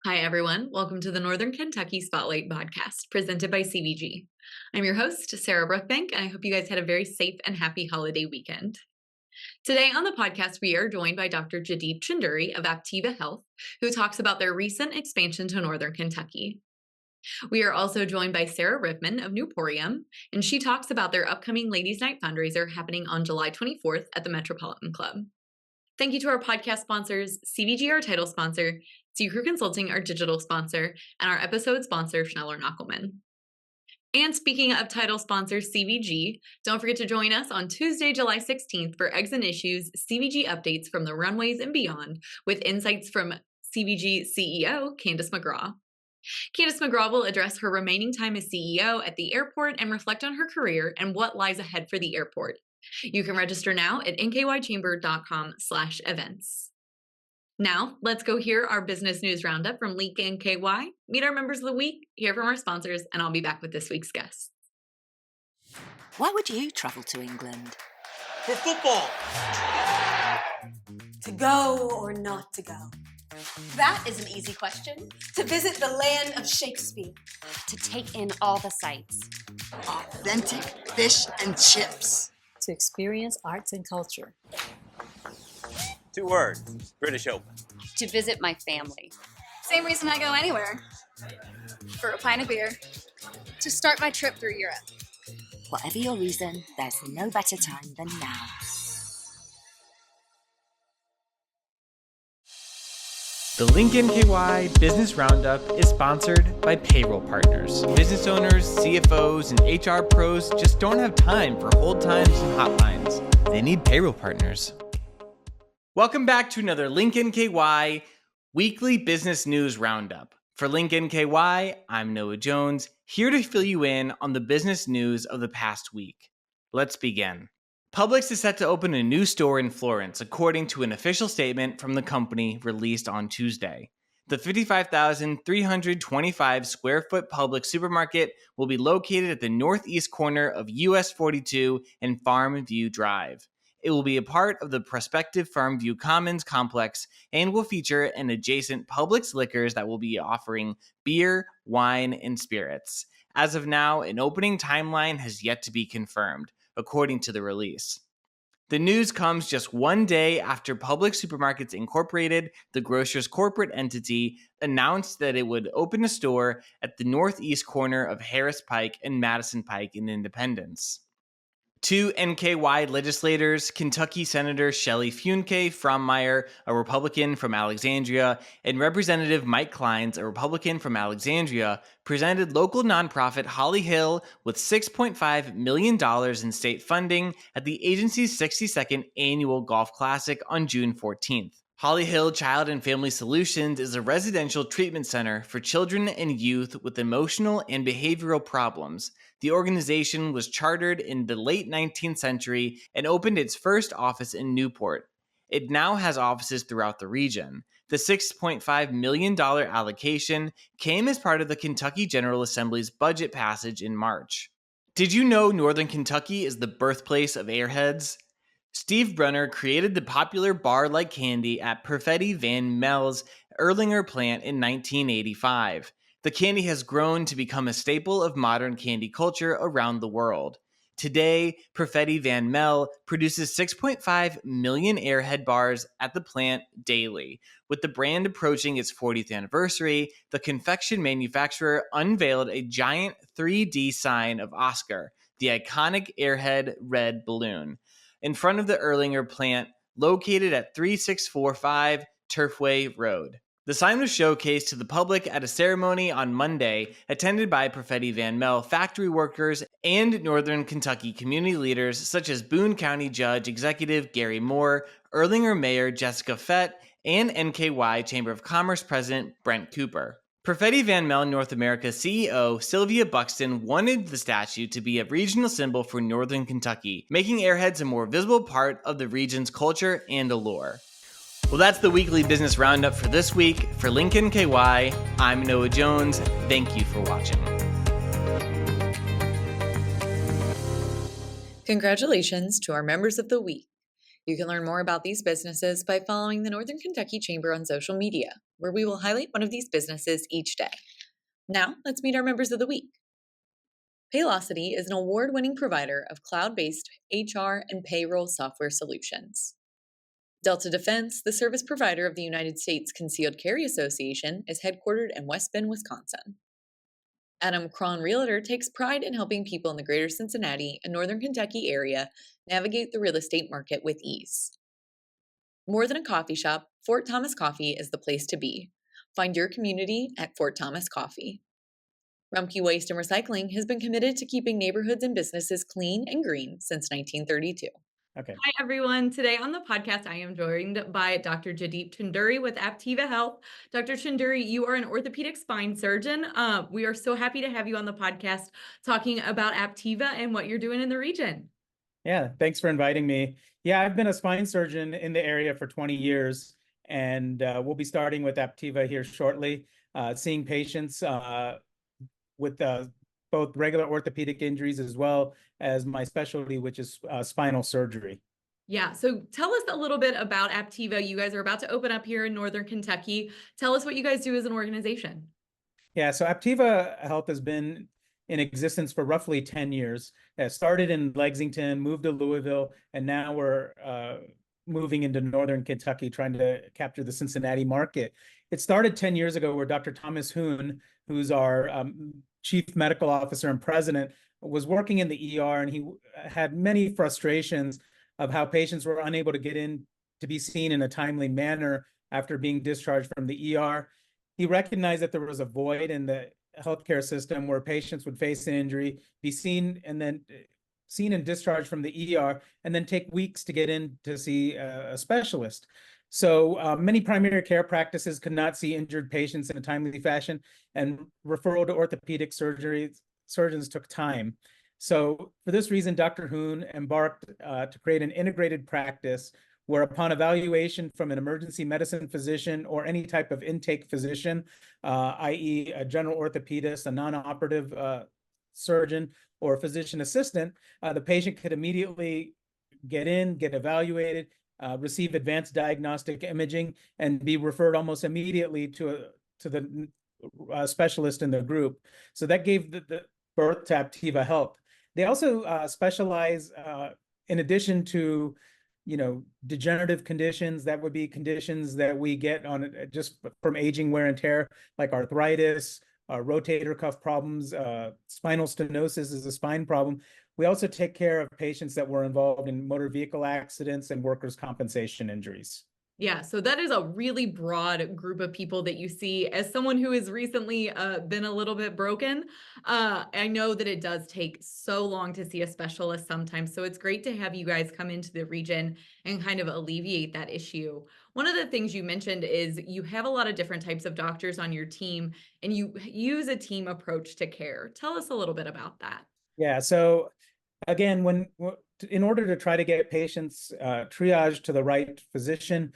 Hi, everyone. Welcome to the Northern Kentucky Spotlight podcast presented by CVG. I'm your host, Sarah Brookbank, and I hope you guys had a very safe and happy holiday weekend. Today on the podcast, we are joined by Dr. Jadeep Chinduri of Aptiva Health, who talks about their recent expansion to Northern Kentucky. We are also joined by Sarah Riffman of Nuporium, and she talks about their upcoming Ladies' Night fundraiser happening on July 24th at the Metropolitan Club. Thank you to our podcast sponsors, CVG, our title sponsor, Secret Consulting, our digital sponsor, and our episode sponsor, Schneller-Knockelman. And speaking of title sponsor CVG, don't forget to join us on Tuesday, July 16th for Eggs and Issues CVG updates from the runways and beyond with insights from CVG CEO, Candace McGraw. Candace McGraw will address her remaining time as CEO at the airport and reflect on her career and what lies ahead for the airport. You can register now at nkychamber.com/events. Now, let's go hear our business news roundup from Link NKY, meet our members of the week, hear from our sponsors, and I'll be back with this week's guests. Why would you travel to England? For football. To go or not to go? That is an easy question. To visit the land of Shakespeare. To take in all the sights. Authentic fish and chips. To experience arts and culture. 2 words, British Open. To visit my family. Same reason I go anywhere. For a pint of beer. To start my trip through Europe. Whatever your reason, there's no better time than now. The Link NKY Business Roundup is sponsored by Payroll Partners. Business owners, CFOs, and HR pros just don't have time for hold times and hotlines. They need Payroll Partners. Welcome back to another Link NKY Weekly Business News Roundup. For Link NKY, I'm Noah Jones, here to fill you in on the business news of the past week. Let's begin. Publix is set to open a new store in Florence, according to an official statement from the company released on Tuesday. The 55,325 square foot Publix supermarket will be located at the northeast corner of US 42 and Farmview Drive. It will be a part of the prospective Farmview Commons complex and will feature an adjacent Publix Liquors that will be offering beer, wine, and spirits. As of now, an opening timeline has yet to be confirmed, according to the release. The news comes just one day after Publix Supermarkets Incorporated, the grocer's corporate entity, announced that it would open a store at the northeast corner of Harris Pike and Madison Pike in Independence. 2 NKY legislators, Kentucky Senator Shelley Funke-Frommeyer, a Republican from Alexandria, and Representative Mike Clines, a Republican from Alexandria, presented local nonprofit Holly Hill with $6.5 million in state funding at the agency's 62nd annual Golf Classic on June 14th. Holly Hill Child and Family Solutions is a residential treatment center for children and youth with emotional and behavioral problems. The organization was chartered in the late 19th century and opened its first office in Newport. It now has offices throughout the region. The $6.5 million allocation came as part of the Kentucky General Assembly's budget passage in March. Did you know Northern Kentucky is the birthplace of Airheads? Steve Brunner created the popular bar-like candy at Perfetti Van Mel's Erlinger plant in 1985. The candy has grown to become a staple of modern candy culture around the world. Today, Perfetti Van Mel produces 6.5 million Airhead bars at the plant daily. With the brand approaching its 40th anniversary, the confection manufacturer unveiled a giant 3D sign of Oscar, the iconic Airhead red balloon, in front of the Erlinger plant, located at 3645 Turfway Road. The sign was showcased to the public at a ceremony on Monday, attended by Perfetti Van Mel factory workers and Northern Kentucky community leaders such as Boone County Judge Executive Gary Moore, Erlinger Mayor Jessica Fett, and NKY Chamber of Commerce President Brent Cooper. Perfetti Van Mel North America CEO Sylvia Buxton wanted the statue to be a regional symbol for Northern Kentucky, making Airheads a more visible part of the region's culture and allure. Well, that's the weekly business roundup for this week. For Link NKY, I'm Noah Jones. Thank you for watching. Congratulations to our members of the week. You can learn more about these businesses by following the Northern Kentucky Chamber on social media. where we will highlight one of these businesses each day. Now, let's meet our members of the week. Paylocity is an award-winning provider of cloud-based HR and payroll software solutions. Delta Defense, the service provider of the United States Concealed Carry Association, is headquartered in West Bend, Wisconsin. Adam Cron Realtor takes pride in helping people in the greater Cincinnati and northern Kentucky area navigate the real estate market with ease. More than a coffee shop, Fort Thomas Coffee is the place to be. Find your community at Fort Thomas Coffee. Rumpke Waste and Recycling has been committed to keeping neighborhoods and businesses clean and green since 1932. Okay. Hi, everyone. Today on the podcast, I am joined by Dr. Jadeep Chunduri with Aptiva Health. Dr. Chunduri, you are an orthopedic spine surgeon. We are so happy to have you on the podcast talking about Aptiva and what you're doing in the region. Yeah, thanks for inviting me. Yeah, I've been a spine surgeon in the area for 20 years, and we'll be starting with Aptiva here shortly, seeing patients with both regular orthopedic injuries as well as my specialty, which is spinal surgery. Yeah, so tell us a little bit about Aptiva. You guys are about to open up here in northern Kentucky. Tell us what you guys do as an organization. Yeah, so Aptiva Health has been in existence for roughly 10 years. It started in Lexington, moved to Louisville, and now we're moving into northern Kentucky, trying to capture the Cincinnati market. It started 10 years ago where Dr. Thomas Hoon, who's our chief medical officer and president, was working in the ER, and he had many frustrations of how patients were unable to get in to be seen in a timely manner after being discharged from the ER. He recognized that there was a void in the healthcare system where patients would face an injury, be seen and discharged from the ER, and then take weeks to get in to see a specialist. So many primary care practices could not see injured patients in a timely fashion, and referral to orthopedic surgeons took time. So for this reason, Dr. Hoon embarked to create an integrated practice where upon evaluation from an emergency medicine physician or any type of intake physician, i.e. a general orthopedist, a non-operative surgeon, or a physician assistant, the patient could immediately get in, get evaluated, receive advanced diagnostic imaging, and be referred almost immediately to the specialist in the group. So that gave the birth to Aptiva Health. They also specialize, in addition to degenerative conditions, that would be conditions that we get on just from aging, wear and tear, like arthritis, rotator cuff problems, spinal stenosis is a spine problem. We also take care of patients that were involved in motor vehicle accidents and workers' compensation injuries. Yeah, so that is a really broad group of people that you see. As someone who has recently been a little bit broken, I know that it does take so long to see a specialist sometimes. So it's great to have you guys come into the region and kind of alleviate that issue. One of the things you mentioned is you have a lot of different types of doctors on your team, and you use a team approach to care. Tell us a little bit about that. Yeah, so again, in order to try to get patients triaged to the right physician,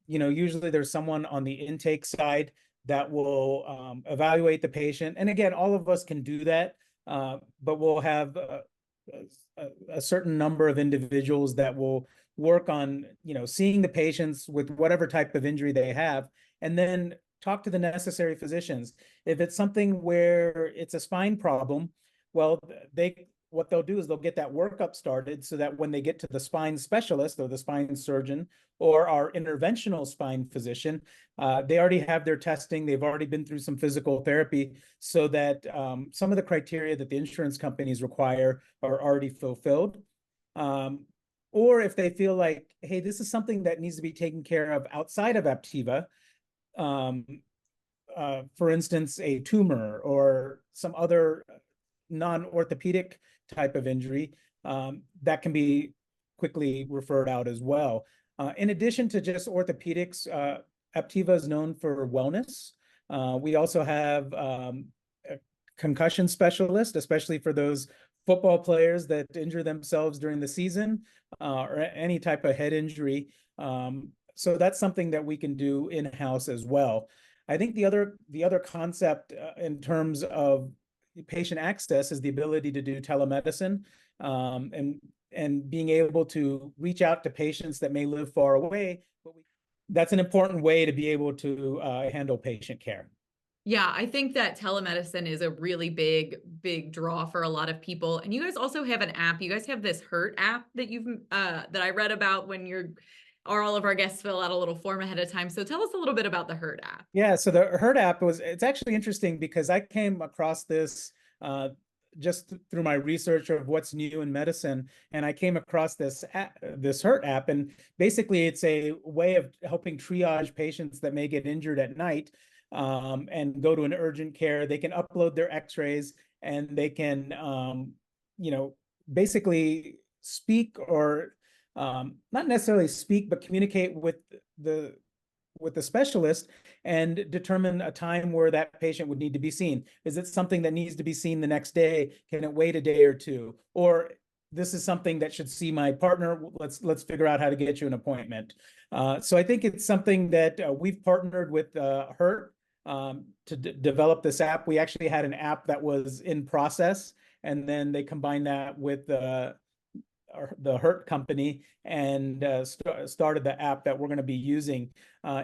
usually there's someone on the intake side that will evaluate the patient. And again, all of us can do that, but we'll have a certain number of individuals that will work on, seeing the patients with whatever type of injury they have, and then talk to the necessary physicians. If it's something where it's a spine problem, well, what they'll do is they'll get that workup started so that when they get to the spine specialist or the spine surgeon or our interventional spine physician, they already have their testing. They've already been through some physical therapy so that some of the criteria that the insurance companies require are already fulfilled. Or if they feel like, hey, this is something that needs to be taken care of outside of Aptiva, for instance, a tumor or some other non-orthopedic type of injury, that can be quickly referred out as well. In addition to just orthopedics, Aptiva is known for wellness. We also have a concussion specialist, especially for those football players that injure themselves during the season, or any type of head injury. So that's something that we can do in-house as well. I think the other concept in terms of patient access is the ability to do telemedicine, and being able to reach out to patients that may live far away. that's an important way to be able to handle patient care. Yeah, I think that telemedicine is a really big draw for a lot of people. And you guys also have an app. You guys have this Hurt app that that I read about when all of our guests fill out a little form ahead of time. So tell us a little bit about the Hurt app. Yeah, so the Hurt app it's actually interesting because I came across this just through my research of what's new in medicine, and I came across this Hurt app, and basically it's a way of helping triage patients that may get injured at night and go to an urgent care. They can upload their X-rays, and they can, basically speak or not necessarily speak, but communicate with the specialist and determine a time where that patient would need to be seen. Is it something that needs to be seen the next day? Can it wait a day or two? Or this is something that should see my partner. Let's figure out how to get you an appointment. So I think it's something that we've partnered with Hurt to develop this app. We actually had an app that was in process, and then they combined that with the Hurt company and started the app that we're going to be using.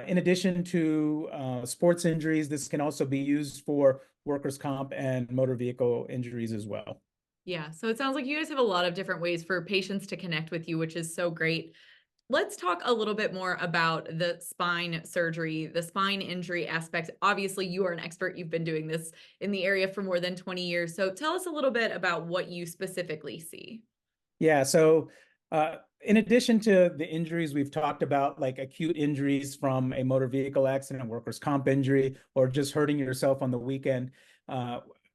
In addition to sports injuries, this can also be used for workers' comp and motor vehicle injuries as well. Yeah, so it sounds like you guys have a lot of different ways for patients to connect with you, which is so great. Let's talk a little bit more about the spine surgery, the spine injury aspect. Obviously, you are an expert. You've been doing this in the area for more than 20 years. So tell us a little bit about what you specifically see. Yeah, so in addition to the injuries we've talked about, like acute injuries from a motor vehicle accident, workers' comp injury, or just hurting yourself on the weekend,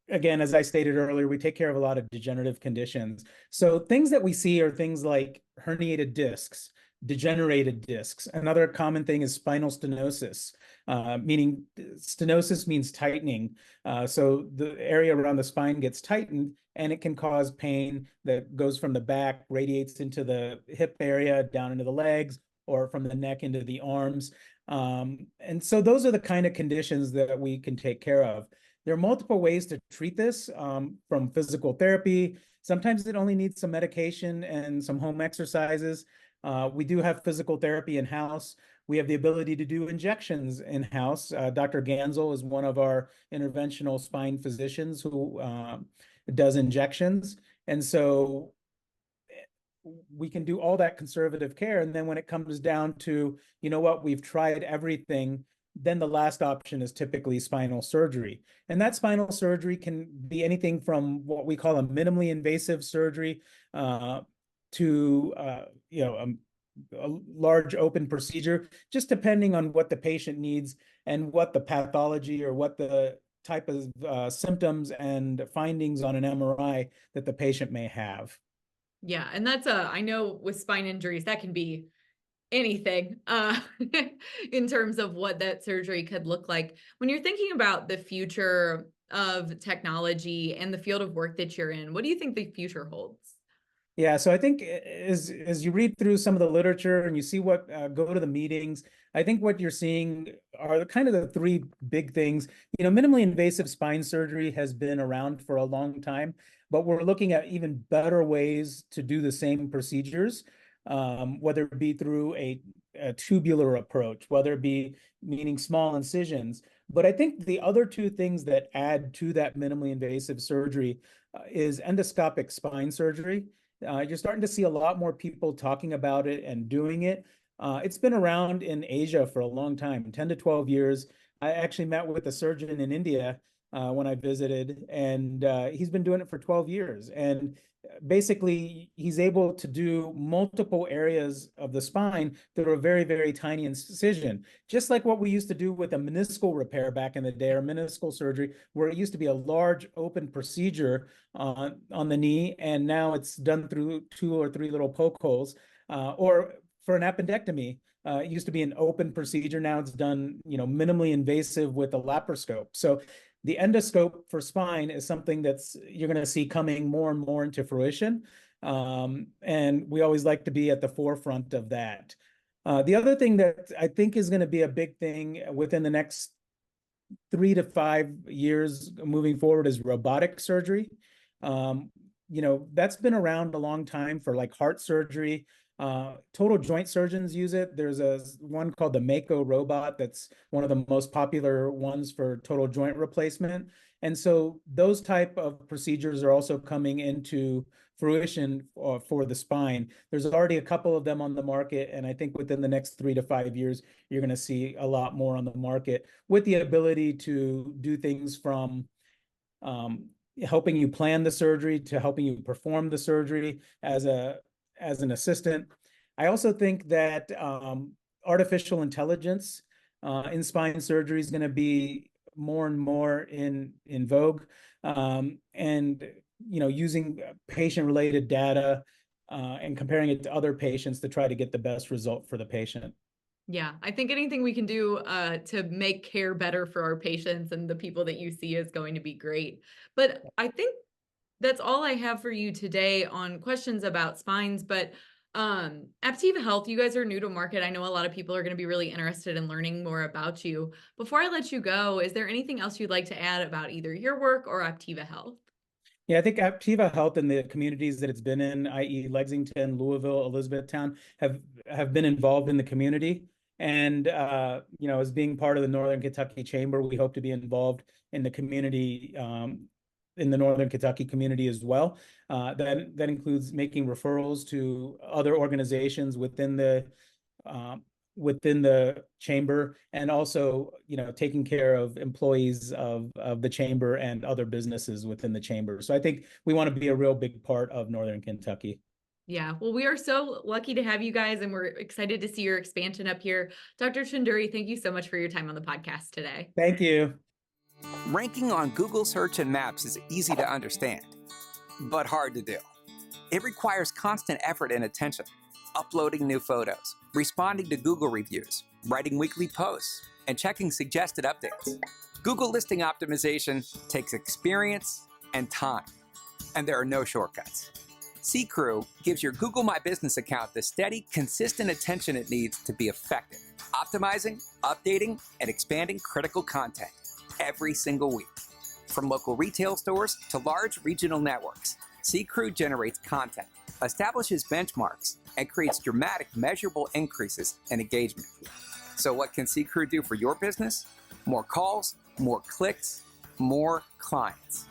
again, as I stated earlier, we take care of a lot of degenerative conditions. So things that we see are things like herniated discs, degenerated discs. Another common thing is spinal stenosis, meaning stenosis means tightening. So the area around the spine gets tightened, and it can cause pain that goes from the back, radiates into the hip area, down into the legs, or from the neck into the arms. And so those are the kind of conditions that we can take care of. There are multiple ways to treat this, from physical therapy. Sometimes it only needs some medication and some home exercises. We do have physical therapy in-house. We have the ability to do injections in-house. Dr. Gansel is one of our interventional spine physicians who does injections. And so we can do all that conservative care. And then when it comes down to, you know what, we've tried everything, then the last option is typically spinal surgery. And that spinal surgery can be anything from what we call a minimally invasive surgery to a large open procedure, just depending on what the patient needs and what the pathology or what the type of symptoms and findings on an MRI that the patient may have. Yeah, and I know with spine injuries, that can be anything in terms of what that surgery could look like. When you're thinking about the future of technology and the field of work that you're in, what do you think the future holds? Yeah, so I think as you read through some of the literature and you see what go to the meetings, I think what you're seeing are kind of the three big things. Minimally invasive spine surgery has been around for a long time, but we're looking at even better ways to do the same procedures, whether it be through a tubular approach, whether it be meaning small incisions. But I think the other two things that add to that minimally invasive surgery is endoscopic spine surgery. You're starting to see a lot more people talking about it and doing it. It's been around in Asia for a long time, 10 to 12 years. I actually met with a surgeon in India when I visited, and he's been doing it for 12 years. And basically, he's able to do multiple areas of the spine through a very, very tiny incision, just like what we used to do with a meniscal repair back in the day, or meniscal surgery, where it used to be a large open procedure on the knee, and now it's done through 2 or 3 little poke holes. Or for an appendectomy, it used to be an open procedure. Now it's done, minimally invasive with a laparoscope. So the endoscope for spine is something you're going to see coming more and more into fruition. And we always like to be at the forefront of that. The other thing that I think is going to be a big thing within the next 3 to 5 years moving forward is robotic surgery. That's been around a long time for like heart surgery. Total joint surgeons use it. There's one called the Mako robot that's one of the most popular ones for total joint replacement. And so those type of procedures are also coming into fruition for the spine. There's already a couple of them on the market, and I think within the next 3 to 5 years, you're going to see a lot more on the market with the ability to do things from helping you plan the surgery to helping you perform the surgery as an assistant. I also think that artificial intelligence in spine surgery is going to be more and more in vogue, and using patient-related data and comparing it to other patients to try to get the best result for the patient. Yeah, I think anything we can do to make care better for our patients and the people that you see is going to be great. But I think that's all I have for you today on questions about spines. But Aptiva Health, you guys are new to market. I know a lot of people are going to be really interested in learning more about you. Before I let you go, is there anything else you'd like to add about either your work or Aptiva Health? Yeah, I think Aptiva Health and the communities that it's been in, i.e. Lexington, Louisville, Elizabethtown, have been involved in the community. And, as being part of the Northern Kentucky Chamber, we hope to be involved in the community, in the Northern Kentucky community as well. That includes making referrals to other organizations within the chamber, and also, taking care of employees of the chamber and other businesses within the chamber. So I think we want to be a real big part of Northern Kentucky. Yeah, well, we are so lucky to have you guys, and we're excited to see your expansion up here. Dr. Chunduri, thank you so much for your time on the podcast today. Thank you. Ranking on Google Search and Maps is easy to understand, but hard to do. It requires constant effort and attention, uploading new photos, responding to Google reviews, writing weekly posts, and checking suggested updates. Google listing optimization takes experience and time, and there are no shortcuts. C-Crew gives your Google My Business account the steady, consistent attention it needs to be effective, optimizing, updating, and expanding critical content every single week. From local retail stores to large regional networks, C-Crew generates content, establishes benchmarks, and creates dramatic, measurable increases in engagement. So what can C-Crew do for your business? More calls, more clicks, more clients.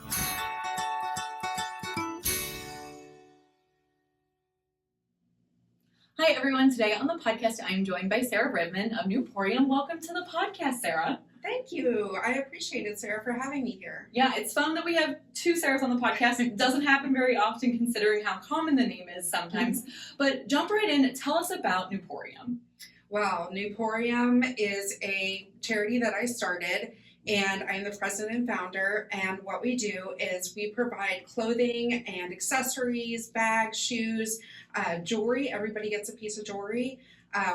Hi, everyone. Today on the podcast, I'm joined by Sarah Redmond of Nuporium. Welcome to the podcast, Sarah. Thank you. I appreciate it, Sarah, for having me here. Yeah, it's fun that we have two Sarahs on the podcast. It doesn't happen very often considering how common the name is sometimes. But jump right in. Tell us about Nuporium. Well, Nuporium is a charity that I started, and I'm the president and founder. And what we do is we provide clothing and accessories, bags, shoes, jewelry. Everybody gets a piece of jewelry.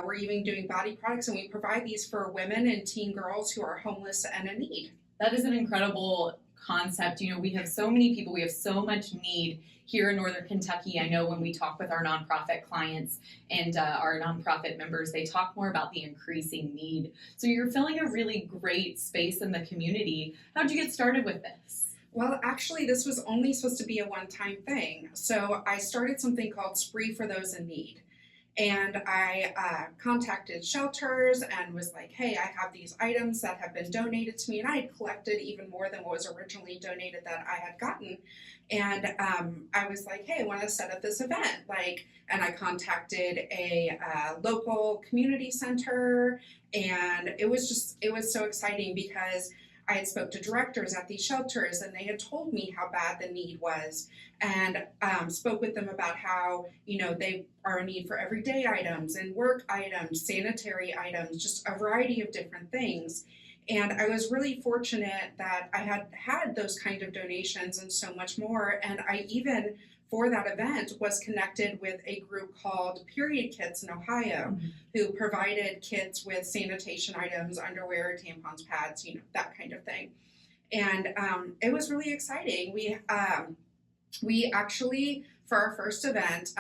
We're even doing body products, and we provide these for women and teen girls who are homeless and in need. That is an incredible concept. We have so many people, we have so much need here in Northern Kentucky. I know when we talk with our nonprofit clients and our nonprofit members, they talk more about the increasing need. So you're filling a really great space in the community. How'd you get started with this? Well, actually, this was only supposed to be a one-time thing. So I started something called Spree for Those in Need. And I contacted shelters and was like, hey, I have these items that have been donated to me. And I had collected even more than what was originally donated that I had gotten. And I was like, hey, I want to set up this event. And I contacted a local community center. And it was so exciting because I had spoke to directors at these shelters, and they had told me how bad the need was, and spoke with them about how, they are in need for everyday items and work items, sanitary items, just a variety of different things. And I was really fortunate that I had those kind of donations and so much more. And I even, for that event, was connected with a group called Period Kits in Ohio, who provided kids with sanitation items, underwear, tampons, pads, that kind of thing. And it was really exciting. We actually, for our first event,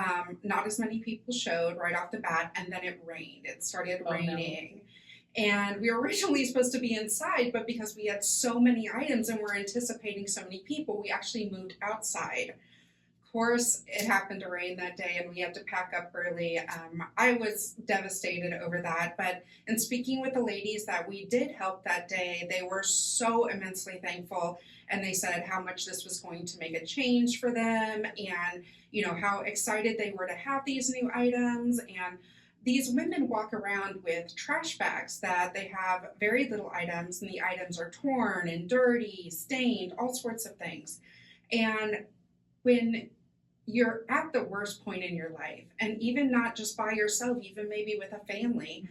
not as many people showed right off the bat, and then it rained. It started raining. No. And we were originally supposed to be inside, but because we had so many items and we're anticipating so many people, we actually moved outside. course, it happened to rain that day and we had to pack up early. I was devastated over that. But in speaking with the ladies that we did help that day, they were so immensely thankful. And they said how much this was going to make a change for them and, you know, how excited they were to have these new items. And these women walk around with trash bags that they have very little items, and the items are torn and dirty, stained, all sorts of things. And when you're at the worst point in your life, and even not just by yourself, even maybe with a family,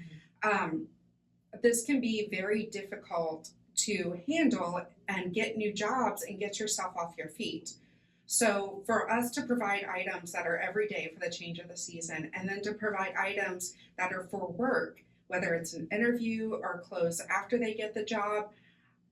this can be very difficult to handle and get new jobs and get yourself off your feet. So for us to provide items that are every day for the change of the season, and then to provide items that are for work, whether it's an interview or clothes after they get the job,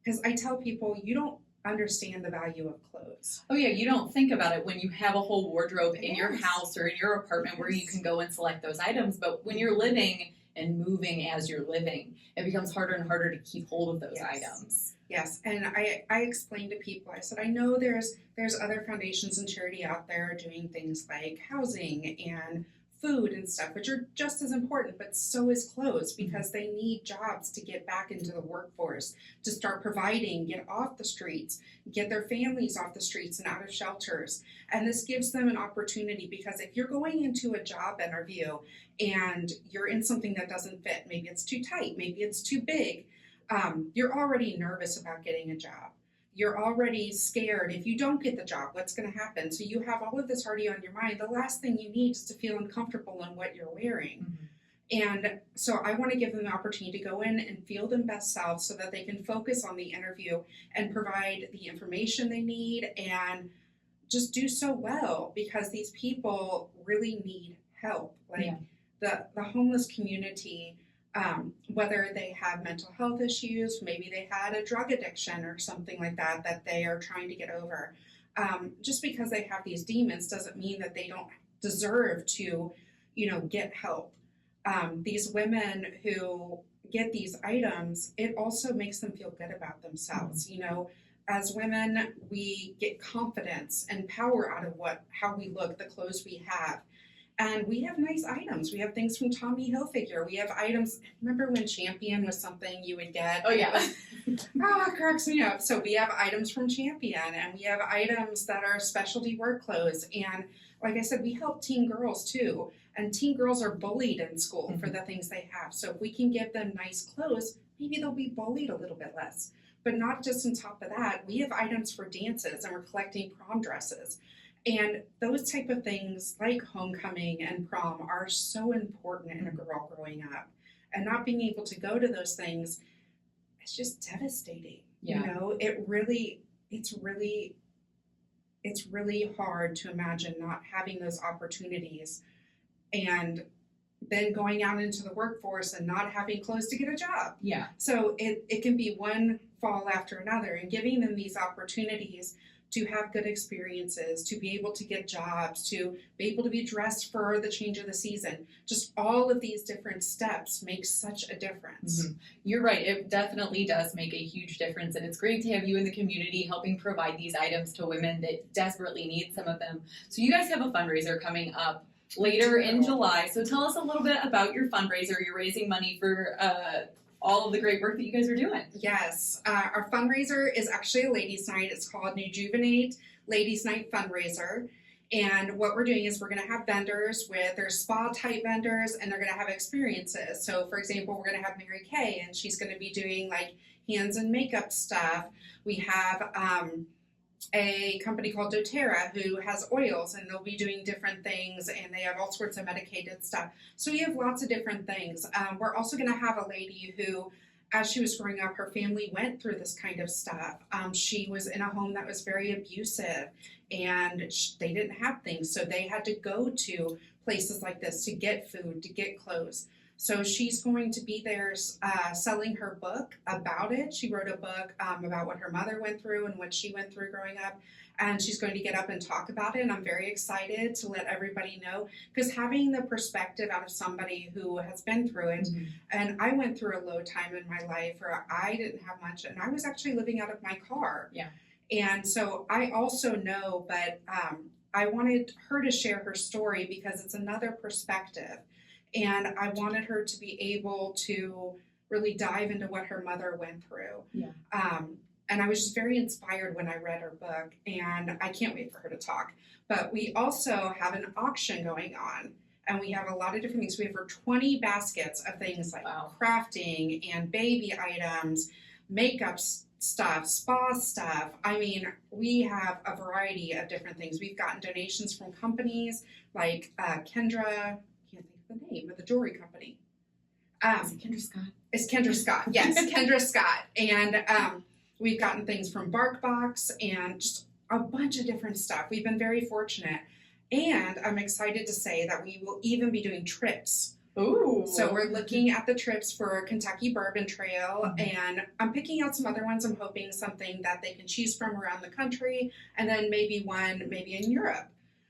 because I tell people, you don't understand the value of clothes. Oh yeah, you don't think about it when you have a whole wardrobe in your house or in your apartment where you can go and select those items, but when you're living and moving as you're living, it becomes harder and harder to keep hold of those items. Yes, and I explained to people, I said, I know there's other foundations and charity out there doing things like housing and food and stuff, which are just as important, but so is clothes, because they need jobs to get back into the workforce, to start providing, get off the streets, get their families off the streets and out of shelters. And this gives them an opportunity, because if you're going into a job interview and you're in something that doesn't fit, maybe it's too tight, maybe it's too big, you're already nervous about getting a job. You're already scared. If you don't get the job, what's going to happen? So you have all of this already on your mind. The last thing you need is to feel uncomfortable in what you're wearing. And so I want to give them the opportunity to go in and feel their best selves so that they can focus on the interview and provide the information they need and just do so well, because these people really need help. Like the homeless community, whether they have mental health issues, maybe they had a drug addiction or something like that that they are trying to get over. Just because they have these demons doesn't mean that they don't deserve to, you know, get help. These women who get these items, it also makes them feel good about themselves. You know, as women, we get confidence and power out of how we look, the clothes we have. And we have nice items. We have things from Tommy Hilfiger. We have items. Remember when Champion was something you would get? Oh, yeah. It cracks me up. So we have items from Champion, and we have items that are specialty work clothes. And like I said, we help teen girls too. And teen girls are bullied in school for the things they have. So if we can give them nice clothes, maybe they'll be bullied a little bit less. But not just on top of that, we have items for dances, and we're collecting prom dresses. And those type of things like homecoming and prom are so important in a girl growing up. And not being able to go to those things, it's just devastating. You know, it's really hard to imagine not having those opportunities and then going out into the workforce and not having clothes to get a job. So it can be one fall after another, and giving them these opportunities to have good experiences, to be able to get jobs, to be able to be dressed for the change of the season. Just all of these different steps make such a difference. You're right. It definitely does make a huge difference. And it's great to have you in the community helping provide these items to women that desperately need some of them. So you guys have a fundraiser coming up later in July. So tell us a little bit about your fundraiser. You're raising money for all of the great work that you guys are doing. Yes. Our fundraiser is actually a ladies' night. It's called Rejuvenate Ladies' Night Fundraiser. And what we're doing is we're going to have vendors their spa-type vendors, and they're going to have experiences. So, for example, we're going to have Mary Kay, and she's going to be doing, like, hands and makeup stuff. We have a company called doTERRA who has oils, and they'll be doing different things, and they have all sorts of medicated stuff. So we have lots of different things. We're also going to have a lady who, as she was growing up, her family went through this kind of stuff. She was in a home that was very abusive, and they didn't have things, so they had to go to places like this to get food, to get clothes. So she's going to be there selling her book about it. She wrote a book about what her mother went through and what she went through growing up. And she's going to get up and talk about it. And I'm very excited to let everybody know, because having the perspective out of somebody who has been through it, and I went through a low time in my life where I didn't have much, and I was actually living out of my car. And so I also know, but I wanted her to share her story because it's another perspective. And I wanted her to be able to really dive into what her mother went through. Yeah. And I was just very inspired when I read her book, and I can't wait for her to talk. But we also have an auction going on, and we have a lot of different things. We have over 20 baskets of things like crafting and baby items, makeup stuff, spa stuff. I mean, we have a variety of different things. We've gotten donations from companies like Kendra, I can't think of the name, but the jewelry company. Is it Kendra Scott? It's Kendra Scott, yes, Kendra Scott. And we've gotten things from BarkBox and just a bunch of different stuff. We've been very fortunate. And I'm excited to say that we will even be doing trips. Ooh. So we're looking at the trips for Kentucky Bourbon Trail, and I'm picking out some other ones. I'm hoping something that they can choose from around the country, and then maybe one maybe in Europe.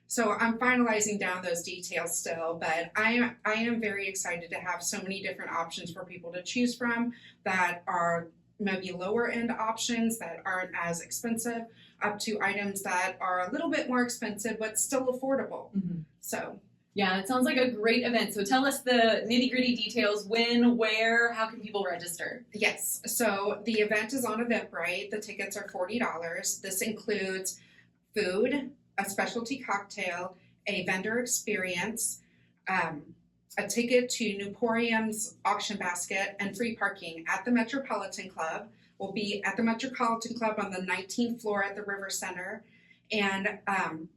So I'm finalizing down those details still, but I am very excited to have so many different options for people to choose from that are maybe lower end options that aren't as expensive, up to items that are a little bit more expensive but still affordable. So yeah, it sounds like a great event. So tell us the nitty-gritty details. When, where, how can people register? Yes, so the event is on Eventbrite. The tickets are $40. This includes food, a specialty cocktail, a vendor experience, a ticket to Nuporium's auction basket, and free parking at the Metropolitan Club. We'll be at the Metropolitan Club on the 19th floor at the River Center. And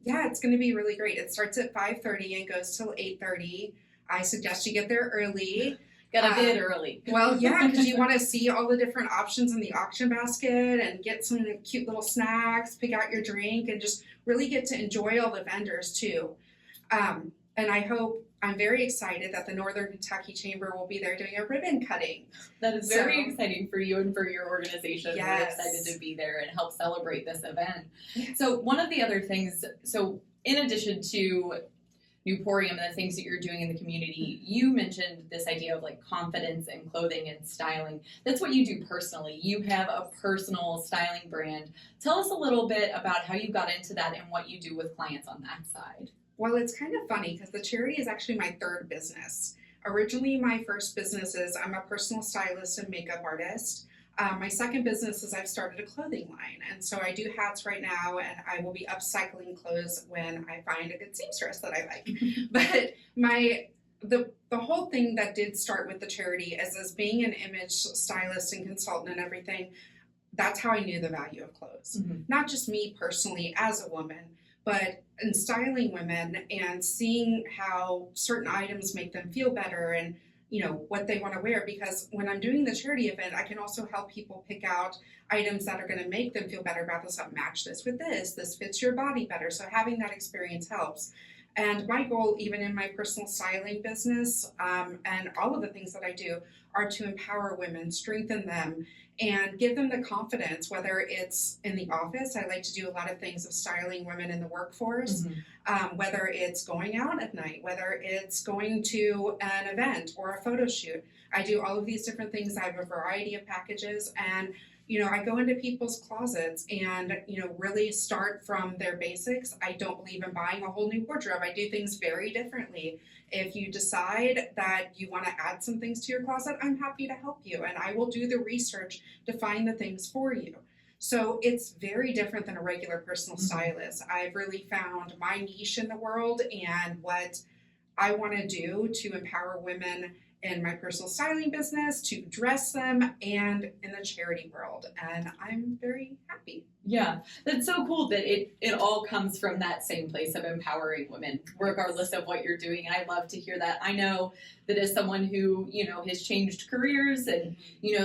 yeah, it's going to be really great. It starts at 5:30 and goes till 8:30. I suggest you get there early. Got a bid early. Well, yeah, because you want to see all the different options in the auction basket and get some cute little snacks, pick out your drink, and just really get to enjoy all the vendors too. And I'm very excited that the Northern Kentucky Chamber will be there doing a ribbon cutting. That is very exciting for you and for your organization. Yes. We're excited to be there and help celebrate this event. Yes. So one of the other things, in addition to Nuporium and the things that you're doing in the community, you mentioned this idea of like confidence and clothing and styling. That's what you do personally. You have a personal styling brand. Tell us a little bit about how you got into that and what you do with clients on that side. Well, it's kind of funny because the charity is actually my third business. Originally, my first business is I'm a personal stylist and makeup artist. My second business is I've started a clothing line. And so I do hats right now, and I will be upcycling clothes when I find a good seamstress that I like. But the whole thing that did start with the charity is as being an image stylist and consultant and everything, that's how I knew the value of clothes. Not just me personally as a woman, but in styling women and seeing how certain items make them feel better and what they want to wear. Because when I'm doing the charity event, I can also help people pick out items that are going to make them feel better about themselves. Match this with this fits your body better. So having that experience helps. And my goal, even in my personal styling business, and all of the things that I do, are to empower women, strengthen them, and give them the confidence, whether it's in the office. I like to do a lot of things of styling women in the workforce, whether it's going out at night, whether it's going to an event or a photo shoot. I do all of these different things. I have a variety of packages, and I go into people's closets and, really start from their basics. I don't believe in buying a whole new wardrobe. I do things very differently. If you decide that you want to add some things to your closet, I'm happy to help you, and I will do the research to find the things for you. So it's very different than a regular personal stylist. I've really found my niche in the world and what I want to do to empower women in my personal styling business, to dress them, and in the charity world. And I'm very happy. Yeah, that's so cool that it all comes from that same place of empowering women, regardless of what you're doing. And I love to hear that. I know that as someone who, has changed careers and,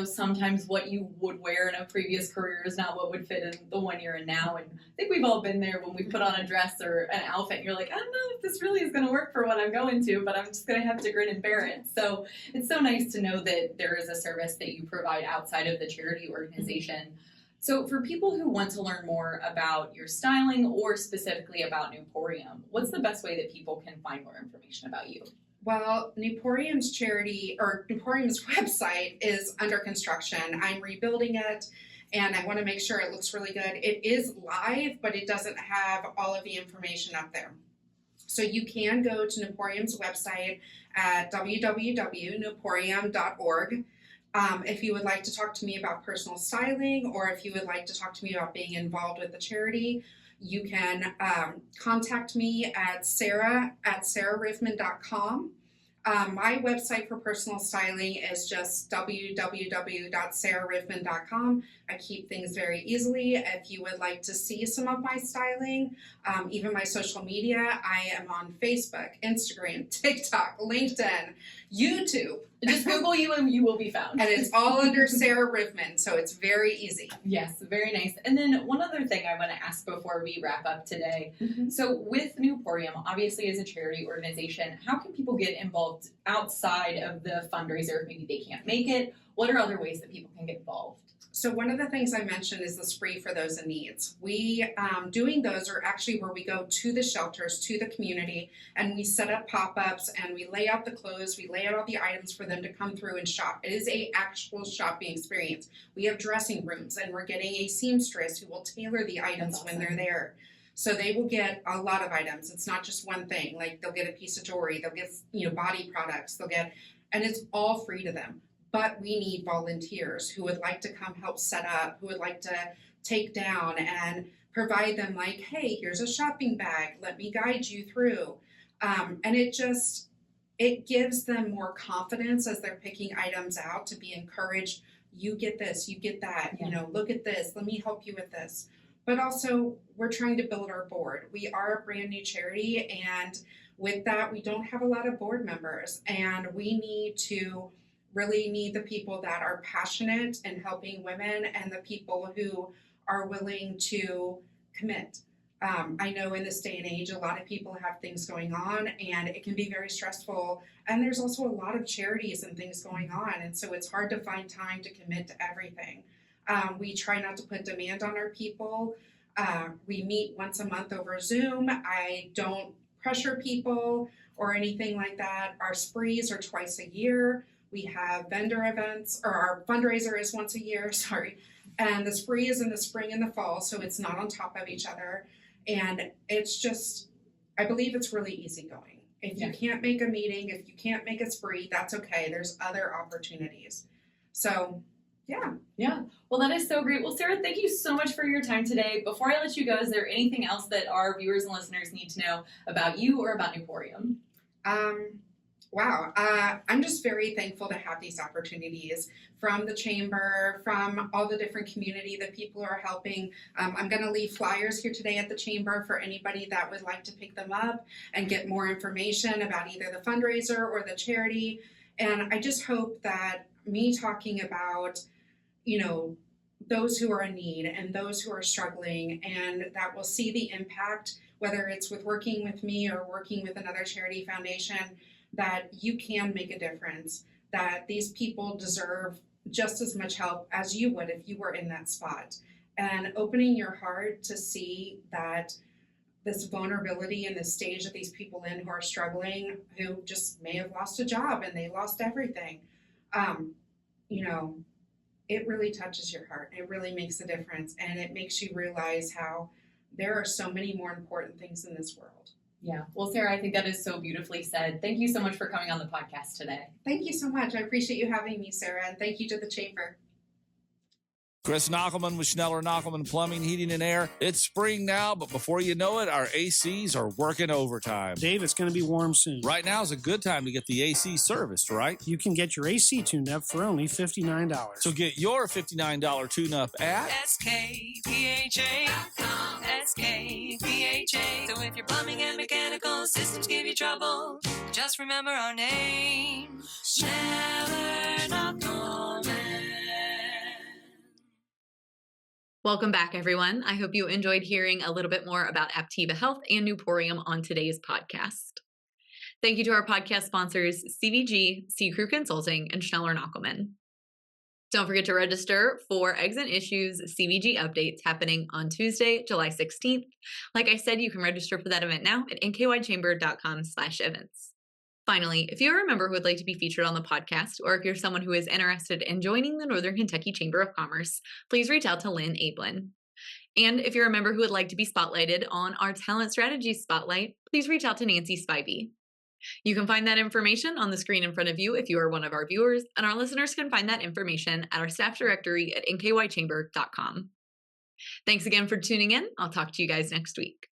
sometimes what you would wear in a previous career is not what would fit in the one you're in now. And I think we've all been there when we put on a dress or an outfit and you're like, I don't know if this really is going to work for what I'm going to, but I'm just going to have to grin and bear it. So it's so nice to know that there is a service that you provide outside of the charity organization. So for people who want to learn more about your styling or specifically about Nuporium, what's the best way that people can find more information about you? Well, Nuporium's website is under construction. I'm rebuilding it, and I want to make sure it looks really good. It is live, but it doesn't have all of the information up there. So you can go to Nuporium's website at www.nuporium.org. If you would like to talk to me about personal styling, or if you would like to talk to me about being involved with the charity, you can contact me at sarah@sarahriffman.com. My website for personal styling is just www.sarahriffman.com. I keep things very easily. If you would like to see some of my styling, even my social media, I am on Facebook, Instagram, TikTok, LinkedIn, YouTube. Just Google you and you will be found. And it's all under Sarah Riffman, so it's very easy. Yes, very nice. And then one other thing I want to ask before we wrap up today. So with Nuporium, obviously as a charity organization, how can people get involved outside of the fundraiser if maybe they can't make it? What are other ways that people can get involved? So one of the things I mentioned is the spree for those in needs. We doing those are actually where we go to the shelters, to the community, and we set up pop-ups and we lay out the clothes, we lay out all the items for them to come through and shop. It is a actual shopping experience. We have dressing rooms, and we're getting a seamstress who will tailor the items when they're there. So they will get a lot of items. It's not just one thing. Like they'll get a piece of jewelry, they'll get body products, and it's all free to them. But we need volunteers who would like to come help set up, who would like to take down and provide them like, hey, here's a shopping bag, let me guide you through. And it gives them more confidence as they're picking items out, to be encouraged. You get this, you get that, look at this, let me help you with this. But also, we're trying to build our board. We are a brand new charity, and with that, we don't have a lot of board members, and we really need the people that are passionate in helping women and the people who are willing to commit. I know in this day and age, a lot of people have things going on, and it can be very stressful. And there's also a lot of charities and things going on, and so it's hard to find time to commit to everything. We try not to put demand on our people. We meet once a month over Zoom. I don't pressure people or anything like that. Our sprees are twice a year. We have vendor events, or our fundraiser is once a year, and the spree is in the spring and the fall, so it's not on top of each other. And it's just, I believe it's really easygoing. If you can't make a meeting, if you can't make a spree, that's okay. There's other opportunities. So, yeah. Well, that is so great. Well, Sarah, thank you so much for your time today. Before I let you go, is there anything else that our viewers and listeners need to know about you or about Nuporium? Wow. I'm just very thankful to have these opportunities from the chamber, from all the different community that people are helping. I'm going to leave flyers here today at the chamber for anybody that would like to pick them up and get more information about either the fundraiser or the charity. And I just hope that me talking about, those who are in need and those who are struggling, and that will see the impact, whether it's with working with me or working with another charity foundation, that you can make a difference, that these people deserve just as much help as you would if you were in that spot. And opening your heart to see that this vulnerability and the stage that these people in who are struggling, who just may have lost a job and they lost everything, it really touches your heart. It really makes a difference, and it makes you realize how there are so many more important things in this world. Yeah. Well, Sarah, I think that is so beautifully said. Thank you so much for coming on the podcast today. Thank you so much. I appreciate you having me, Sarah, and thank you to the chamber. Chris Knockelman with Schneller Knockelman Plumbing, Heating, and Air. It's spring now, but before you know it, our ACs are working overtime. Dave, it's going to be warm soon. Right now is a good time to get the AC serviced, right? You can get your AC tuned up for only $59. So get your $59 tune-up at SKPHA.com. SKPHA. So if your plumbing and mechanical systems give you trouble, just remember our name, Schneller Knockelman. Welcome back, everyone. I hope you enjoyed hearing a little bit more about Aptiva Health and Nuporium on today's podcast. Thank you to our podcast sponsors, CVG, C Crew Consulting, and Schneller Knockelman. Don't forget to register for Eggs and Issues CVG updates happening on Tuesday, July 16th. Like I said, you can register for that event now at nkychamber.com/events. Finally, if you're a member who would like to be featured on the podcast, or if you're someone who is interested in joining the Northern Kentucky Chamber of Commerce, please reach out to Lynn Ablin. And if you're a member who would like to be spotlighted on our Talent Strategies Spotlight, please reach out to Nancy Spivey. You can find that information on the screen in front of you if you are one of our viewers, and our listeners can find that information at our staff directory at nkychamber.com. Thanks again for tuning in. I'll talk to you guys next week.